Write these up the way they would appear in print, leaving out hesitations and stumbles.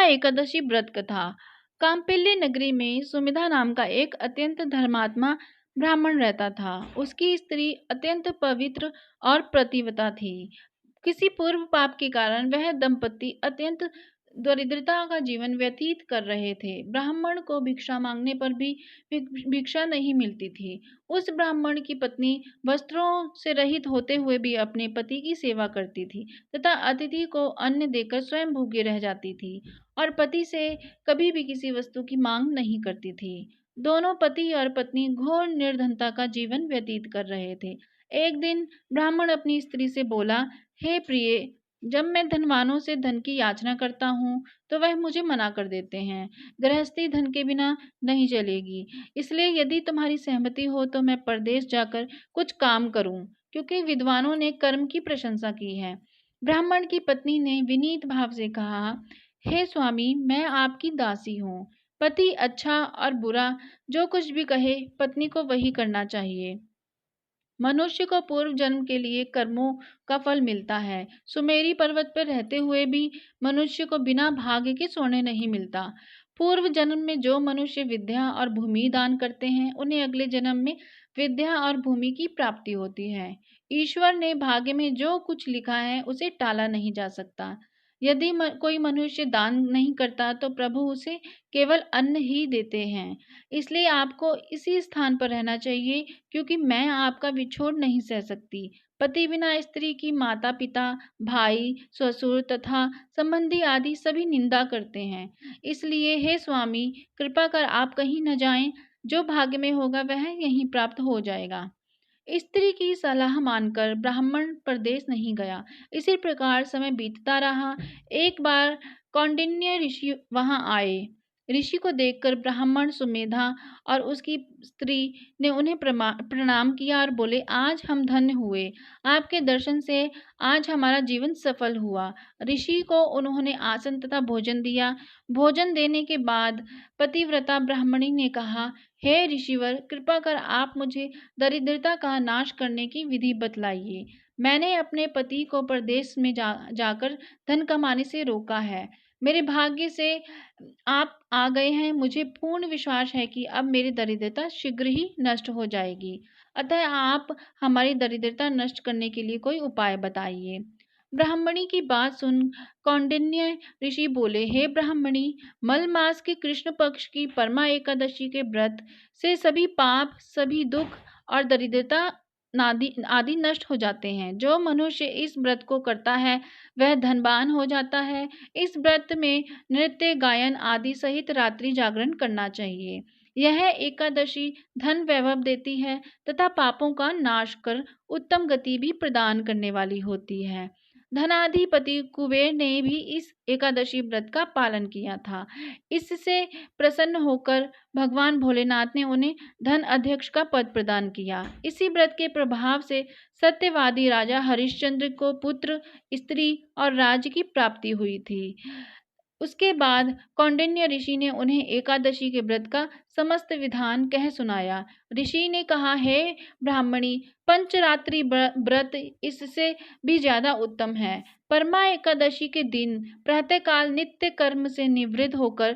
एकादशी व्रत कथा। कांपिल्य नगरी में सुमिधा नाम का एक अत्यंत धर्मात्मा ब्राह्मण रहता था। उसकी स्त्री अत्यंत पवित्र और प्रतिव्रता थी। किसी पूर्व पाप के कारण वह दंपति अत्यंत दरिद्रता का जीवन व्यतीत कर रहे थे। ब्राह्मण को भिक्षा मांगने पर भी भिक्षा नहीं मिलती थी। उस ब्राह्मण की पत्नी वस्त्रों से रहित होते हुए भी अपने पति की सेवा करती थी तथा अतिथि को अन्न देकर स्वयं भूखी रह जाती थी और पति से कभी भी किसी वस्तु की मांग नहीं करती थी। दोनों पति और पत्नी घोर निर्धनता का जीवन व्यतीत कर रहे थे। एक दिन ब्राह्मण अपनी स्त्री से बोला, हे प्रिय, जब मैं धनवानों से धन की याचना करता हूँ तो वह मुझे मना कर देते हैं। गृहस्थी धन के बिना नहीं चलेगी, इसलिए यदि तुम्हारी सहमति हो तो मैं परदेश जाकर कुछ काम करूं, क्योंकि विद्वानों ने कर्म की प्रशंसा की है। ब्राह्मण की पत्नी ने विनीत भाव से कहा, हे स्वामी, मैं आपकी दासी हूँ। पति अच्छा और बुरा जो कुछ भी कहे, पत्नी को वही करना चाहिए। मनुष्य को पूर्व जन्म के लिए कर्मों का फल मिलता है। सुमेरी पर्वत पर रहते हुए भी मनुष्य को बिना भाग्य के सोने नहीं मिलता। पूर्व जन्म में जो मनुष्य विद्या और भूमि दान करते हैं, उन्हें अगले जन्म में विद्या और भूमि की प्राप्ति होती है। ईश्वर ने भाग्य में जो कुछ लिखा है उसे टाला नहीं जा सकता। यदि कोई मनुष्य दान नहीं करता तो प्रभु उसे केवल अन्न ही देते हैं। इसलिए आपको इसी स्थान पर रहना चाहिए, क्योंकि मैं आपका विछोड़ नहीं सह सकती। पति बिना स्त्री की माता पिता, भाई, ससुर तथा संबंधी आदि सभी निंदा करते हैं। इसलिए हे स्वामी, कृपा कर आप कहीं न जाएं। जो भाग्य में होगा वह यहीं प्राप्त हो जाएगा। स्त्री की सलाह मानकर ब्राह्मण परदेश नहीं गया। इसी प्रकार समय बीतता रहा। एक बार कौंडिन्य ऋषि वहां आए। ऋषि को देखकर ब्राह्मण सुमेधा और उसकी स्त्री ने उन्हें प्रणाम किया और बोले, आज हम धन्य हुए। आपके दर्शन से आज हमारा जीवन सफल हुआ। ऋषि को उन्होंने आसन तथा भोजन दिया। भोजन देने के बाद पतिव्रता ब्राह्मणी ने कहा, हे ऋषिवर, कृपा कर आप मुझे दरिद्रता का नाश करने की विधि बतलाइए। मैंने अपने पति को परदेश में जाकर धन कमाने से रोका है। मेरे भाग्य से आप आ गए हैं। मुझे पूर्ण विश्वास है कि अब मेरी दरिद्रता शीघ्र ही नष्ट हो जाएगी। अतः आप हमारी दरिद्रता नष्ट करने के लिए कोई उपाय बताइए। ब्राह्मणी की बात सुन कौंडिन्य ऋषि बोले, हे ब्राह्मणी, मल मास के कृष्ण पक्ष की परमा एकादशी के व्रत से सभी पाप, सभी दुख और दरिद्रता आदि नष्ट हो जाते हैं। जो मनुष्य इस व्रत को करता है वह धनवान हो जाता है। इस व्रत में नृत्य, गायन आदि सहित रात्रि जागरण करना चाहिए। यह एकादशी धन वैभव देती है तथा पापों का नाश कर उत्तम गति भी प्रदान करने वाली होती है। धनाधिपति कुबेर ने भी इस एकादशी व्रत का पालन किया था। इससे प्रसन्न होकर भगवान भोलेनाथ ने उन्हें धन अध्यक्ष का पद प्रदान किया। इसी व्रत के प्रभाव से सत्यवादी राजा हरिश्चंद्र को पुत्र, स्त्री और राज्य की प्राप्ति हुई थी। उसके बाद कौंडिन्य ऋषि ने उन्हें एकादशी के व्रत का समस्त विधान कह सुनाया। ऋषि ने कहा, हे ब्राह्मणी, पंचरात्रि व्रत इससे भी ज्यादा उत्तम है। परमा एकादशी के दिन प्रातःकाल नित्य कर्म से निवृत्त होकर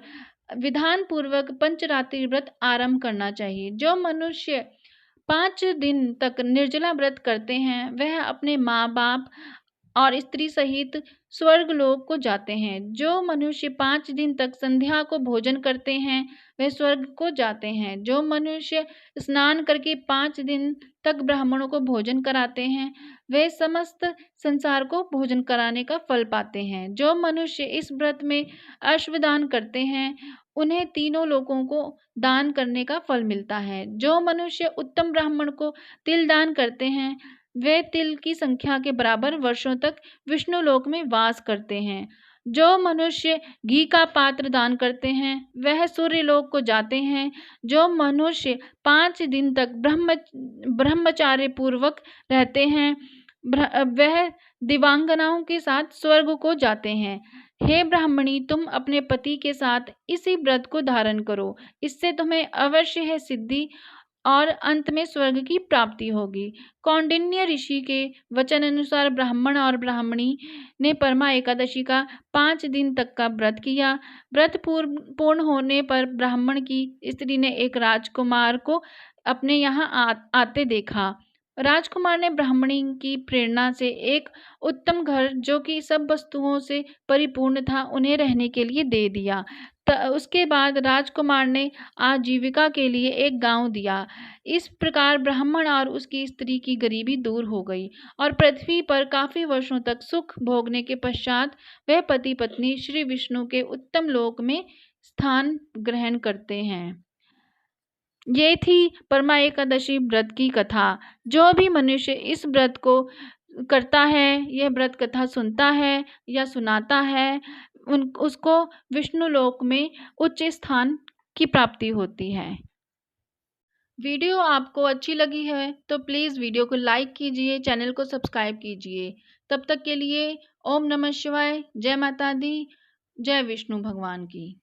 विधान पूर्वक पंचरात्रि व्रत आरंभ करना चाहिए। जो मनुष्य 5 दिन तक निर्जला व्रत करते हैं वह अपने माँ बाप और स्त्री सहित स्वर्ग लोक को जाते हैं। जो मनुष्य 5 दिन तक संध्या को भोजन करते हैं वे स्वर्ग को जाते हैं। जो मनुष्य स्नान करके 5 दिन तक ब्राह्मणों को भोजन कराते हैं वे समस्त संसार को भोजन कराने का फल पाते हैं। जो मनुष्य इस व्रत में अश्वदान करते हैं उन्हें तीनों लोगों को दान करने का फल मिलता है। जो मनुष्य उत्तम ब्राह्मण को तिल दान करते हैं वे तिल की संख्या के बराबर वर्षों तक विष्णु लोक में वास करते हैं। जो मनुष्य घी का पात्र दान करते हैं वह सूर्य लोक को जाते हैं। जो मनुष्य 5 दिन तक ब्रह्मचार्य पूर्वक रहते हैं वह दिवांगनाओं के साथ स्वर्ग को जाते हैं। हे ब्राह्मणी, तुम अपने पति के साथ इसी व्रत को धारण करो, इससे तुम्हें अवश्य है सिद्धि और अंत में स्वर्ग की प्राप्ति होगी। कौंडिन्य ऋषि के वचन अनुसार ब्राह्मण और ब्राह्मणी ने परमा एकादशी का 5 दिन तक का व्रत किया। व्रत पूर्ण होने पर ब्राह्मण की स्त्री ने एक राजकुमार को अपने यहाँ आते देखा। राजकुमार ने ब्राह्मणी की प्रेरणा से एक उत्तम घर, जो कि सब वस्तुओं से परिपूर्ण था, उन्हें रहने के लिए दे दिया। उसके बाद राजकुमार ने आजीविका के लिए एक गांव दिया। इस प्रकार ब्राह्मण और उसकी स्त्री की गरीबी दूर हो गई और पृथ्वी पर काफी वर्षों तक सुख भोगने के पश्चात वह पति पत्नी श्री विष्णु के उत्तम लोक में स्थान ग्रहण करते हैं। ये थी परमा एकादशी व्रत की कथा। जो भी मनुष्य इस व्रत को करता है, यह व्रत कथा सुनता है या सुनाता है, उसको विष्णु लोक में उच्च स्थान की प्राप्ति होती है। वीडियो आपको अच्छी लगी है तो प्लीज़ वीडियो को लाइक कीजिए, चैनल को सब्सक्राइब कीजिए। तब तक के लिए ओम नमः शिवाय, जय माता दी, जय विष्णु भगवान की।